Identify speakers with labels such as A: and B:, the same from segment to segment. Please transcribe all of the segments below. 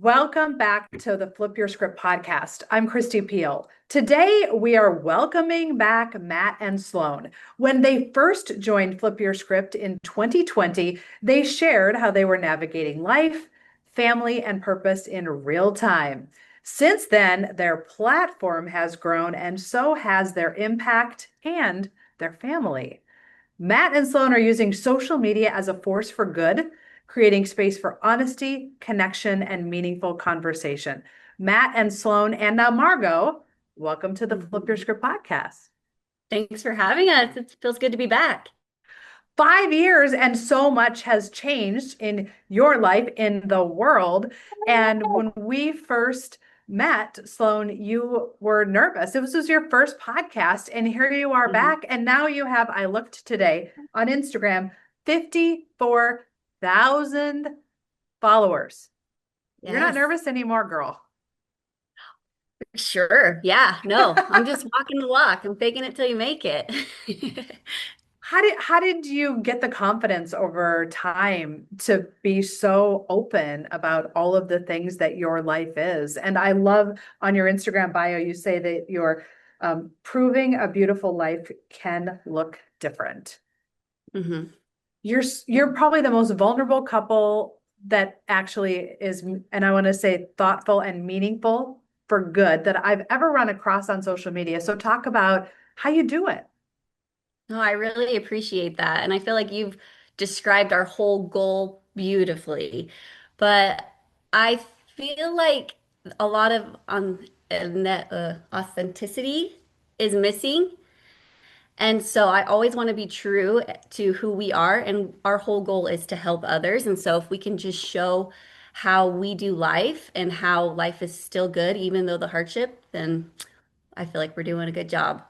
A: Welcome back to the Flip Your Script podcast. I'm Christy Peel. Today, we are welcoming back Matt and Sloan. When they first joined Flip Your Script in 2020, they shared how they were navigating life, family, and purpose in real time. Since then, their platform has grown, and so has their impact and their family. Matt and Sloan are using social media as a force for good, creating space for honesty, connection, and meaningful conversation. Matt and Sloan, and now Margot, welcome to the Flip Your
B: Mhm.
A: Script podcast.
B: Thanks for having us. It feels good to be back.
A: 5 years and so much has changed in your life, in the world. And when we first met, Sloan, you were nervous. This was your first podcast, and here you are
B: Mhm.
A: back. And now you have, I looked today on Instagram, 54,000 followers. You're not
B: Yes,
A: nervous anymore, girl.
B: sure. Yeah, no, I'm just walking the walk. I'm faking it till you make it.
A: How did you get the confidence over time to be so open about all of the things that your life is? And I love on your Instagram bio, you say that you're proving a beautiful life can look different.
B: hmm
A: You're probably the most vulnerable couple that actually is, and I want to say thoughtful and meaningful for good that I've ever run across on social media. So talk about how you do it.
B: No, I really appreciate that. And I feel like you've described our whole goal beautifully. But I feel like a lot of net authenticity is missing. And so I always want to be true to who we are, and our whole goal is to help others. And so if we can just show how we do life and how life is still good, even though the hardship, then I feel like we're doing a good job.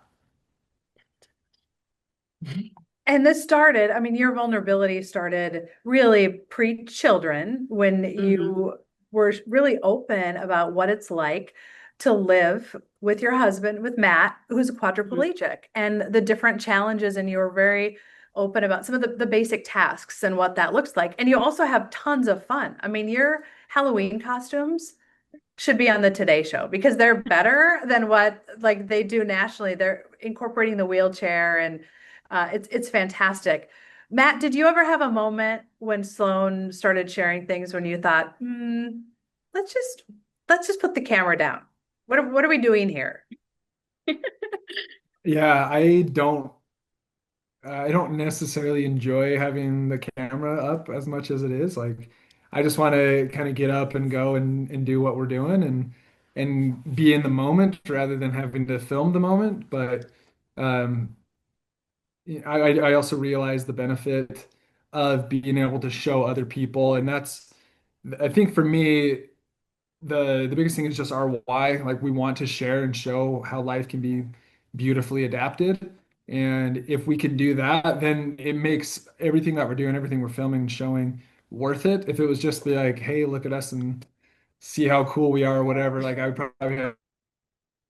A: And this started, I mean, your vulnerability started really pre-children when
B: hmm
A: you were really open about what it's like to live with your husband, with Matt, who's a quadriplegic, and the different challenges. And you were very open about some of the basic tasks and what that looks like. And you also have tons of fun. I mean, your Halloween costumes should be on the Today Show because they're better than what like they do nationally. They're incorporating the wheelchair and it's fantastic. Matt, did you ever have a moment when Sloan started sharing things when you thought, let's just let's just put the camera down. What are we doing here?
C: Yeah, I don't necessarily enjoy having the camera up as much as it is. Like I just want to kind of get up and go and do what we're doing and be in the moment rather than having to film the moment. But um I also realize the benefit of being able to show other people, and that's I think for me the biggest thing is just our why. Like we want to share and show how life can be beautifully adapted. And if we can do that, then it makes everything that we're doing, everything we're filming and showing worth it. If it was just be like, hey, look at us and see how cool we are or whatever, like I would probably have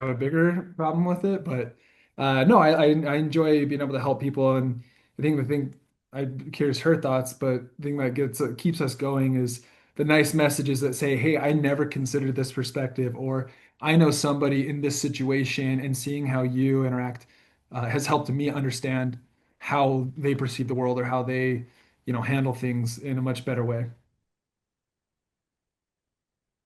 C: a bigger problem with it. But no, I enjoy being able to help people, and I think the thing I'm curious her thoughts, but the thing that gets keeps us going is the nice messages that say, "Hey, I never considered this perspective," or "I know somebody in this situation," and seeing how you interact has helped me understand how they perceive the world or how they, handle things in a much better way.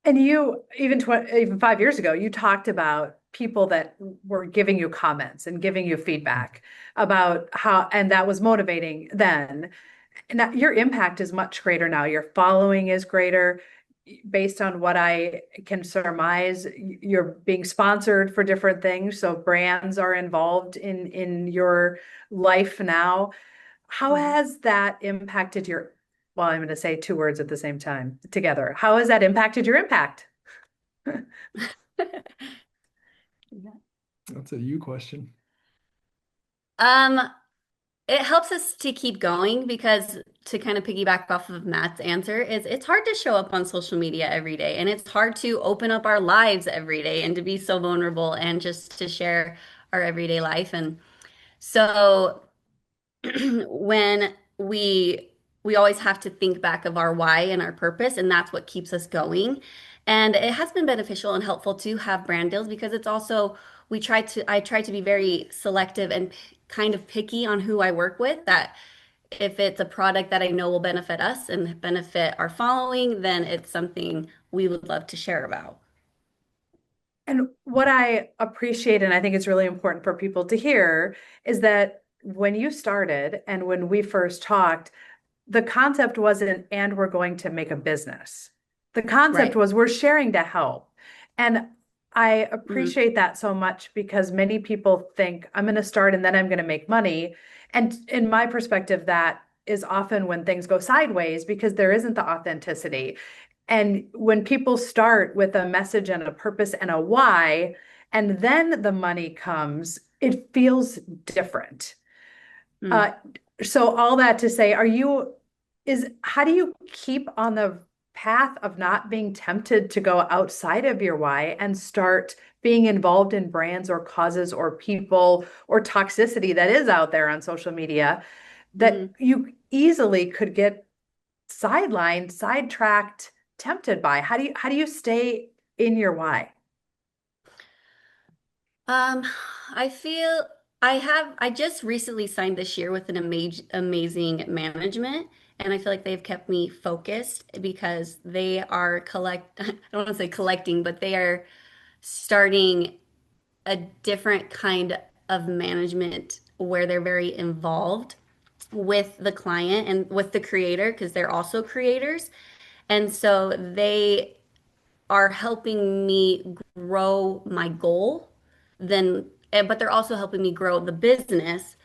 A: And you, even 5 years ago, you talked about people that were giving you comments and giving you feedback about how, and that was motivating then. Now, your impact is much greater now. Your following is greater. Based on what I can surmise, you're being sponsored for different things. So brands are involved in your life now. How
B: Mhm.
A: has that impacted your, well, I'm going to say two words at the same time together. How has that impacted your impact?
B: Yeah.
C: That's a you question.
B: Um, it helps us to keep going because to kind of piggyback off of Matt's answer is it's hard to show up on social media every day and it's hard to open up our lives every day and to be so vulnerable and just to share our everyday life. And so when we we always have to think back of our why and our purpose, and that's what keeps us going. And it has been beneficial and helpful to have brand deals because it's also I try to be very selective and kind of picky on who I work with, that if it's a product that I know will benefit us and benefit our following, then it's something we would love to share about.
A: And what I appreciate, and I think it's really important for people to hear, is that when you started and when we first talked, the concept wasn't, and we're going to make a business. The concept
B: Right.
A: was, we're sharing to help. And I
B: Hmm.
A: appreciate that so much because many people think, I'm going to start and then I'm going to make money. And in my perspective, that is often when things go sideways because there isn't the authenticity. And when people start with a message and a purpose and a why, and then the money comes, it feels different.
B: Mm.
A: Uh, so all that to say, how do you keep on the path of not being tempted to go outside of your why and start being involved in brands or causes or people or toxicity that is out there on social media that
B: Hmm.
A: you easily could get sidelined, sidetracked, tempted by? How do you stay in your why?
B: Um, I feel I just recently signed this year with an amazing management, and I feel like they've kept me focused because they are I don't want to say collecting, but they are starting a different kind of management where they're very involved with the client and with the creator because they're also creators. And so they are helping me grow my goal, but they're also helping me grow the business.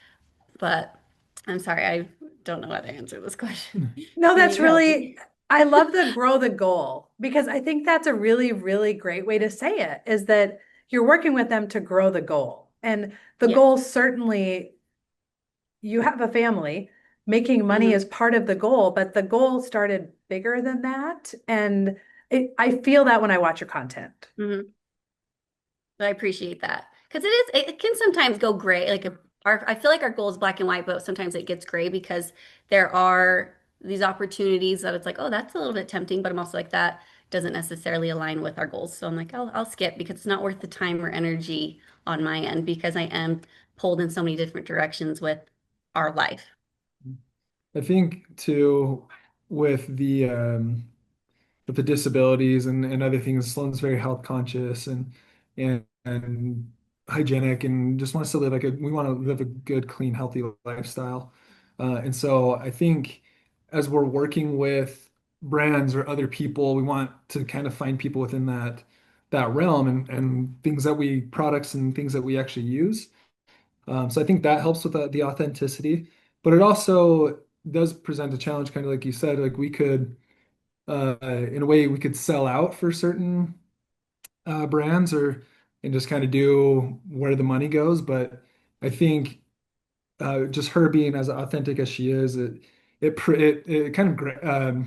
B: But I'm sorry, I don't know how to answer this question.
A: No,
B: Can
A: that's
B: you help
A: really,
B: me?
A: I love the grow the goal because I think that's a really, really great way to say it is that you're working with them to grow the goal. And the
B: Yes.
A: goal certainly, you have a family, making money
B: Hmm.
A: is part of the goal, but the goal started bigger than that. And I feel that when I watch your content.
B: Hmm. I appreciate that because it can sometimes go gray. I feel like our goal is black and white, but sometimes it gets gray because there are these opportunities that it's like, oh, that's a little bit tempting, but I'm also like that doesn't necessarily align with our goals. So I'm like, I'll skip because it's not worth the time or energy on my end because I am pulled in so many different directions with our life.
C: I think too with the disabilities and other things, Sloan's very health conscious and hygienic and just wants to live we want to live a good, clean, healthy lifestyle. And so I think as we're working with brands or other people, we want to kind of find people within that realm and things that we products and things that we actually use. So I think that helps with the authenticity, but it also does present a challenge, kind of like you said, like we could in a way we could sell out for certain brands or and just kind of do where the money goes. But I think just her being as authentic as she is, it kind of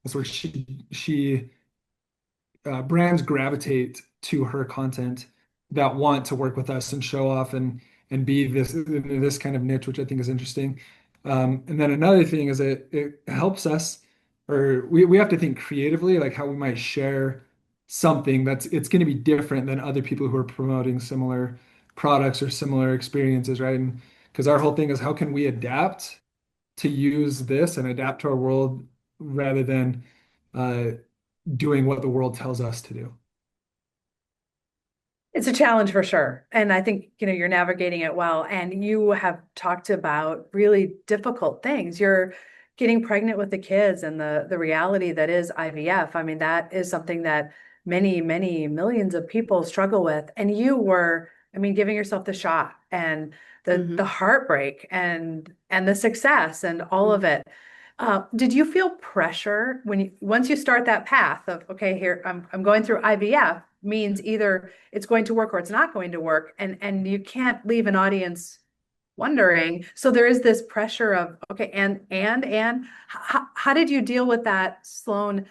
C: that's where she brands gravitate to her content that want to work with us and show off and be this kind of niche, which I think is interesting. And then another thing is it helps us, or we have to think creatively, like how we might share something that's it's going to be different than other people who are promoting similar products or similar experiences, right? And because our whole thing is how can we adapt to use this and adapt to our world rather than uh, doing what the world tells us to do.
A: It's a challenge for sure. And I think, you're navigating it well. And you have talked about really difficult things. You're getting pregnant with the kids and the reality that is IVF. I mean, that is something that many, many millions of people struggle with. And you were, I mean, giving yourself the shot and the
B: Hmm.
A: heartbreak and the success and all of
B: Hmm.
A: it. Did you feel pressure once you start that path of, okay, here I'm going through IVF means either it's going to work or it's not going to work, and you can't leave an audience wondering. So there is this pressure of, okay, and how did you deal with that, Sloan,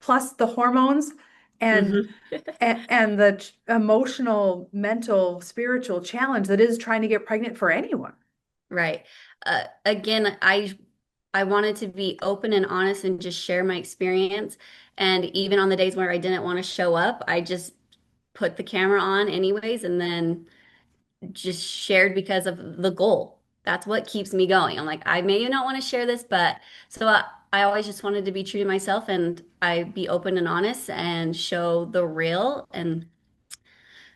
A: plus the hormones and
B: Hmm.
A: and the emotional, mental, spiritual challenge that is trying to get pregnant for anyone?
B: Right. Again, I wanted to be open and honest and just share my experience. And even on the days where I didn't want to show up, I just put the camera on anyways and then just shared because of the goal. That's what keeps me going. I'm like, I may not want to share this, but I always just wanted to be true to myself and I be open and honest and show the real. And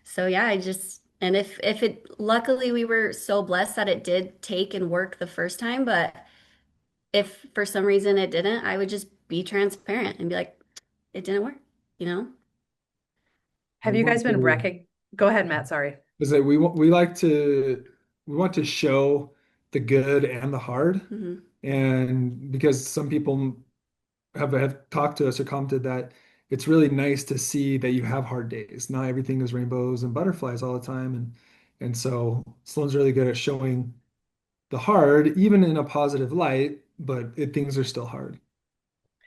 B: so yeah, I just and if it luckily we were so blessed that it did take and work the first time, but if for some reason it didn't, I would just be transparent and be like, it didn't work, you know?
A: Have you guys been Go ahead, Matt, sorry.
C: Is that we like to we want to show the good and the hard,
B: Hmm.
C: and because some people have talked to us or commented that it's really nice to see that you have hard days. Not everything is rainbows and butterflies all the time, and so Sloan's really good at showing the hard, even in a positive light, but things are still hard.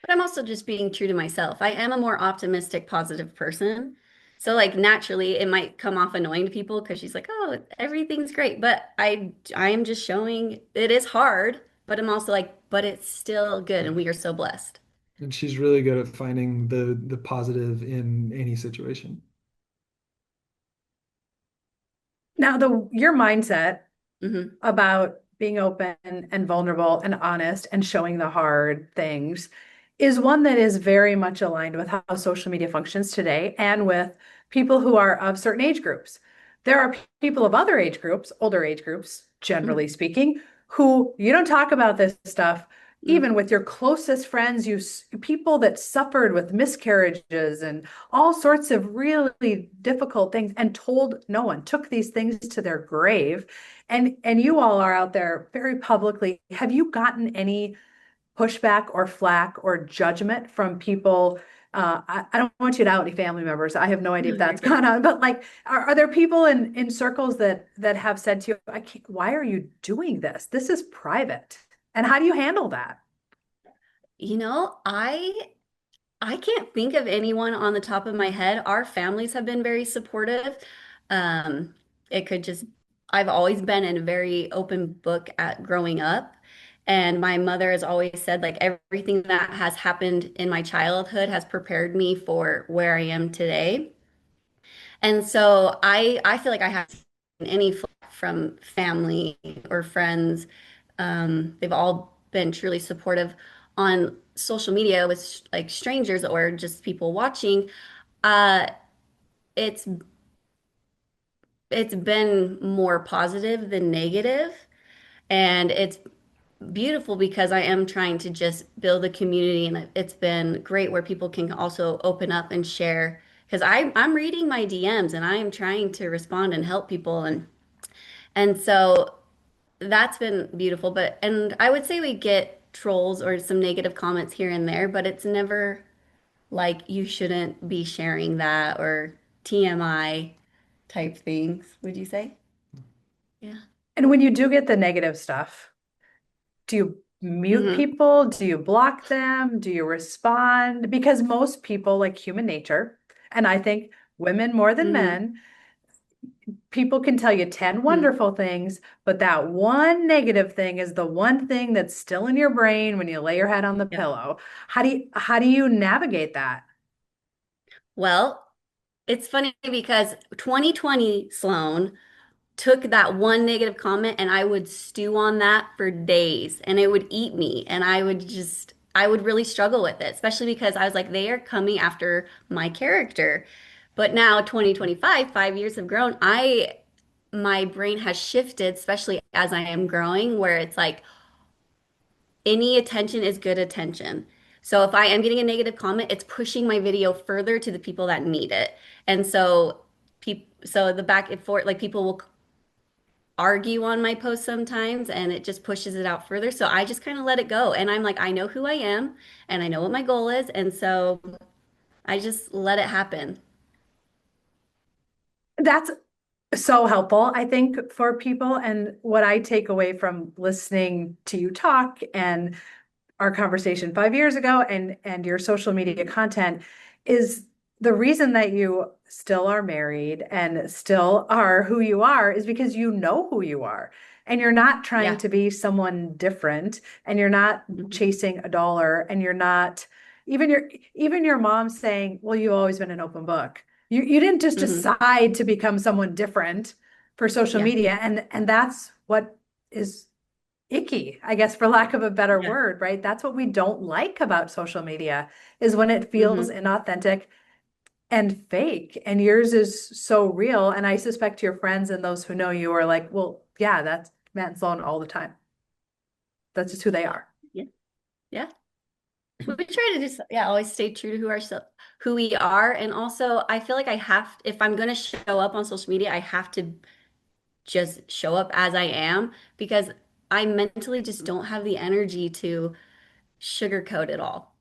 B: But I'm also just being true to myself. I am a more optimistic, positive person. So like naturally it might come off annoying to people because she's like, "Oh, everything's great." But I am just showing it is hard, but I'm also like, "But it's still good and we are so blessed."
C: And she's really good at finding the positive in any situation.
A: Now, the your mindset
B: Hmm.
A: about being open and vulnerable and honest and showing the hard things is one that is very much aligned with how social media functions today and with people who are of certain age groups. There are people of other age groups, older age groups, generally speaking, who you don't talk about this stuff even with your closest friends, people that suffered with miscarriages and all sorts of really difficult things and told no one, took these things to their grave. And you all are out there very publicly. Have you gotten any pushback or flack or judgment from people? I don't want you to out any family members. I have no idea
B: No,
A: if
B: you're
A: that's
B: good.
A: gone on, but like, are there people in circles that have said to you, I can't, why are you doing this? This is private. And how do you handle that?
B: You know, I can't think of anyone on the top of my head. Our families have been very supportive. Um, it could just, I've always been in a very open book at growing up. And my mother has always said, like, everything that has happened in my childhood has prepared me for where I am today. And so I feel like I haven't seen any flack from family or friends. They've all been truly supportive on social media with like strangers or just people watching. Uh, it's it's been more positive than negative, and it's beautiful because I am trying to just build a community, and it's been great where people can also open up and share. Because I'm reading my DMs and I am trying to respond and help people, and so that's been beautiful. But and I would say we get trolls or some negative comments here and there, but it's never like you shouldn't be sharing that or TMI type things, would you say? Yeah.
A: And when you do get the negative stuff, do you mute
B: Hmm.
A: people? Do you block them? Do you respond? Because most people, like human nature, and I think women more than
B: Hmm.
A: men, people can tell you 10
B: Hmm.
A: wonderful things, but that one negative thing is the one thing that's still in your brain when you lay your head on the
B: Yeah.
A: pillow. How do you navigate that?
B: Well, it's funny because 2020 Sloan took that one negative comment and I would stew on that for days and it would eat me and I would really struggle with it, especially because I was like, they are coming after my character. But now 2025, 5 years have grown. My brain has shifted, especially as I am growing, where it's like any attention is good attention. So if I am getting a negative comment, it's pushing my video further to the people that need it. And so so the back and forth, like people will argue on my post sometimes and it just pushes it out further. So I just kind of let it go. And I'm like, I know who I am and I know what my goal is. And so I just let it happen.
A: That's so helpful, I think, for people. And what I take away from listening to you talk and our conversation 5 years ago and your social media content is the reason that you still are married and still are who you are is because you know who you are. and you're not trying
B: Yeah.
A: to be someone different, and you're not
B: Mhm.
A: chasing a dollar, and you're not even your mom saying, well, you've always been an open book. You didn't just
B: Mhm.
A: decide to become someone different for social
B: Yeah.
A: media, and that's what is icky, I guess, for lack of a better
B: Yeah.
A: word, right? That's what we don't like about social media is when it feels
B: Mhm.
A: inauthentic and fake. And yours is so real. And I suspect your friends and those who know you are like, well, yeah, that's Matt and Sloan all the time. That's just who they are.
B: Yeah. Yeah. We try to just, yeah, always stay true to who we are. And also, I feel like if I'm going to show up on social media, I have to just show up as I am because I mentally just don't have the energy to sugarcoat it all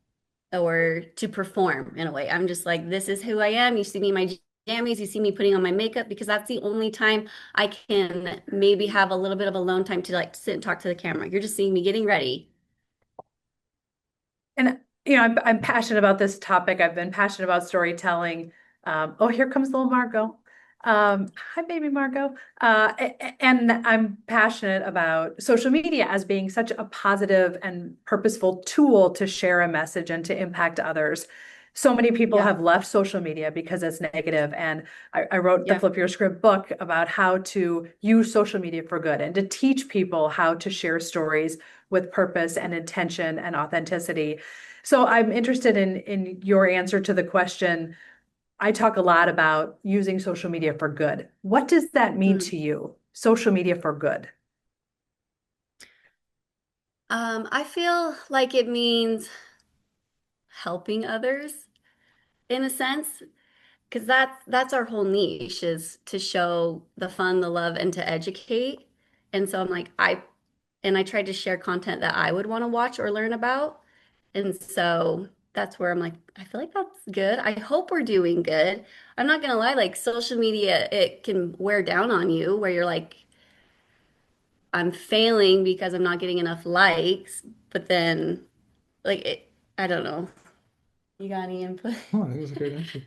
B: or to perform in a way. I'm just like, this is who I am. You see me in my jammies, you see me putting on my makeup because that's the only time I can maybe have a little bit of alone time to like sit and talk to the camera. You're just seeing me getting ready.
A: And I'm passionate about this topic. I've been passionate about storytelling. Oh, here comes little Margot. Hi, baby Margot. And I'm passionate about social media as being such a positive and purposeful tool to share a message and to impact others. So many people
B: Yeah.
A: have left social media because it's negative, and I wrote the
B: Yeah.
A: Flip Your Script book about how to use social media for good and to teach people how to share stories with purpose and intention and authenticity. So I'm interested in your answer to the question. I talk a lot about using social media for good. What does that mean
B: Mm.
A: to you? Social media for good.
B: I feel like it means helping others in a sense, because that's our whole niche is to show the fun, the love, and to educate. And so I'm like, I tried to share content that I would want to watch or learn about. And so that's where I'm like, I feel like that's good. I hope we're doing good. I'm not gonna lie, like social media, it can wear down on you where you're like, I'm failing because I'm not getting enough likes, but then like I don't know. You got any input?
C: Oh, I think that's a great answer.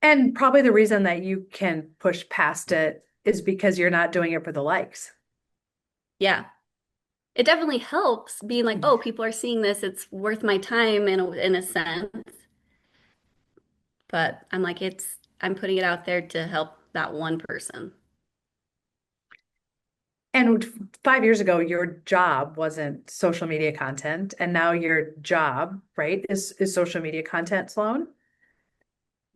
A: And probably the reason that you can push past it is because you're not doing it for the likes.
B: Yeah. It definitely helps being like, oh, people are seeing this. It's worth my time in a sense. But I'm like, I'm putting it out there to help that one person.
A: And 5 years ago, your job wasn't social media content, and now your job, right, is social media content, Sloan.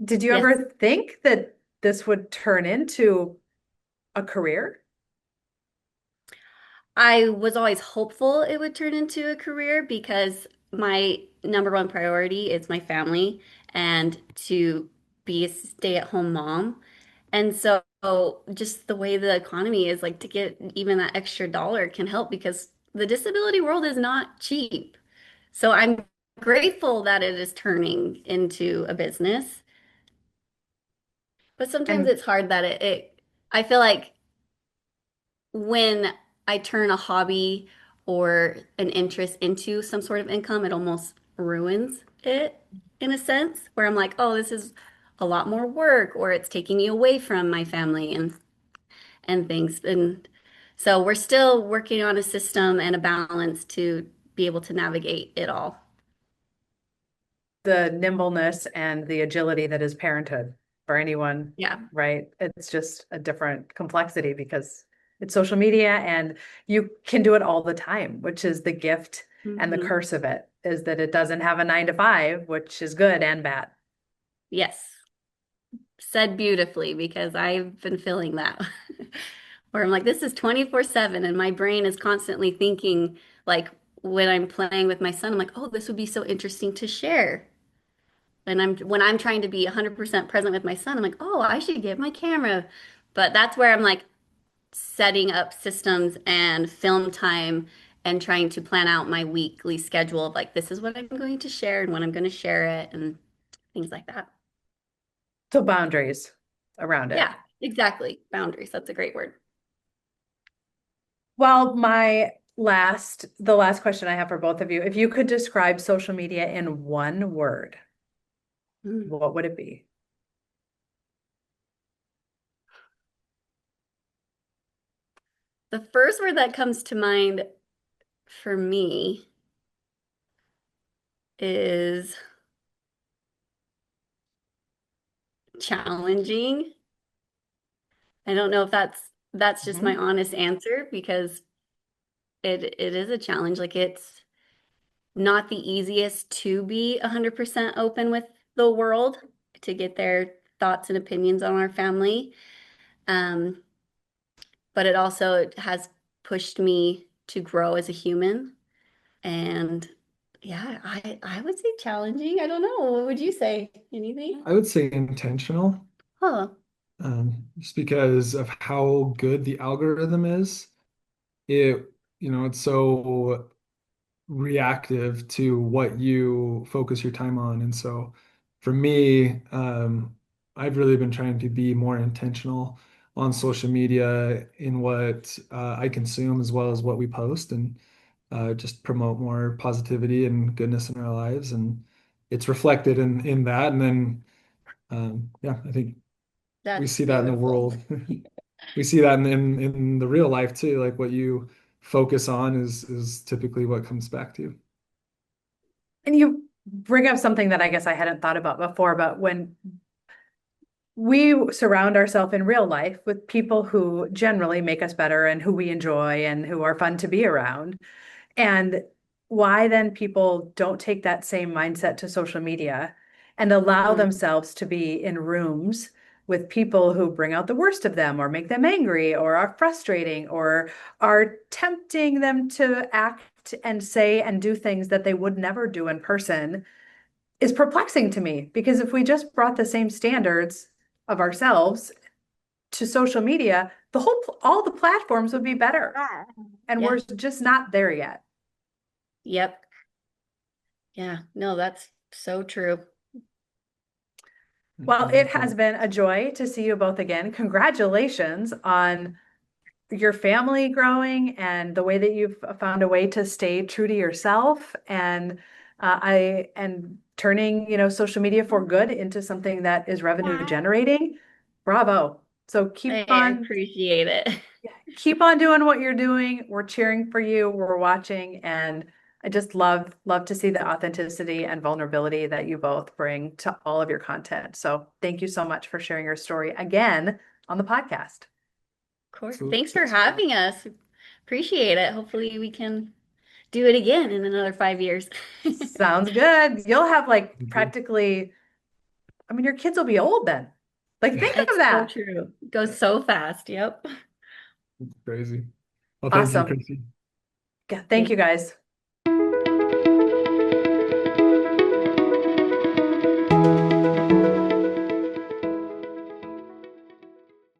A: Did you
B: Yes.
A: ever think that this would turn into a career?
B: I was always hopeful it would turn into a career because my number one priority is my family and to be a stay-at-home mom. And so just the way the economy is like to get even that extra dollar can help because the disability world is not cheap. So I'm grateful that it is turning into a business, but sometimes
A: And
B: it's hard that I feel like when I turn a hobby or an interest into some sort of income, it almost ruins it in a sense where I'm like, oh, this is a lot more work or it's taking me away from my family and things. And so we're still working on a system and a balance to be able to navigate it all.
A: the nimbleness and the agility that is parenthood for anyone,
B: Yeah.
A: right? It's just a different complexity because it's social media and you can do it all the time, which is the gift and the
B: Hmm.
A: curse of it, is that it doesn't have a 9 to 5, which is good and bad.
B: Yes. Said beautifully because I've been feeling that. Where I'm like, this is 24/7 and my brain is constantly thinking like when I'm playing with my son, I'm like, oh, this would be so interesting to share. And when I'm trying to be 100% present with my son, I'm like, oh, I should get my camera. But that's where I'm like setting up systems and film time and trying to plan out my weekly schedule of like, this is what I'm going to share and when I'm going to share it and things like that.
A: So boundaries around it.
B: Yeah, exactly. Boundaries. That's a great word.
A: Well, the last question I have for both of you, if you could describe social media in one word,
B: Mm.
A: what would it be?
B: The first word that comes to mind for me is challenging. I don't know if that's just my
A: Mhm.
B: honest answer because it is a challenge. Like it's not the easiest to be 100% open with the world, to get their thoughts and opinions on our family. Um, but it also has pushed me to grow as a human. And yeah, I would say challenging. I don't know. What would you say? Anything?
C: I would say intentional,
B: Oh,
C: just because of how good the algorithm is. It, it's so reactive to what you focus your time on. And so for me, I've really been trying to be more intentional on social media in what I consume as well as what we post and just promote more positivity and goodness in our lives. And it's reflected in that. And then, yeah, I think we
B: that's
C: see that in the
B: beautiful.
C: world. We see that in the real life too. Like what you focus on is typically what comes back to you.
A: And you bring up something that I guess I hadn't thought about before, but when we surround ourselves in real life with people who generally make us better and who we enjoy and who are fun to be around. And why then people don't take that same mindset to social media and allow
B: Mm,
A: themselves to be in rooms with people who bring out the worst of them or make them angry or are frustrating or are tempting them to act and say and do things that they would never do in person is perplexing to me because if we just brought the same standards of ourselves to social media, all the platforms would be better. And we're
B: yeah.
A: just not there yet.
B: Yep. Yeah. No, that's so true.
A: Well,
C: I
A: it
C: like
A: has
C: that.
A: been a joy to see you both again. Congratulations on your family growing and the way that you've found a way to stay true to yourself and turning, social media for good into something that is revenue generating. Bravo. So
B: Hey, I appreciate it.
A: keep on doing what you're doing. We're cheering for you. We're watching and I just love to see the authenticity and vulnerability that you both bring to all of your content. So thank you so much for sharing your story again on the podcast.
B: Of course.
C: So
B: Thanks for having us. Appreciate it. Hopefully we can do it again in another 5 years.
A: Sounds good. You'll have like practically, I mean, your kids will be old then. Like, think of
B: It's so
A: that.
B: true. It goes so fast. Yep.
C: crazy. Well, thank you,
A: Awesome.
C: Chrissy.
A: Yeah, thank you guys.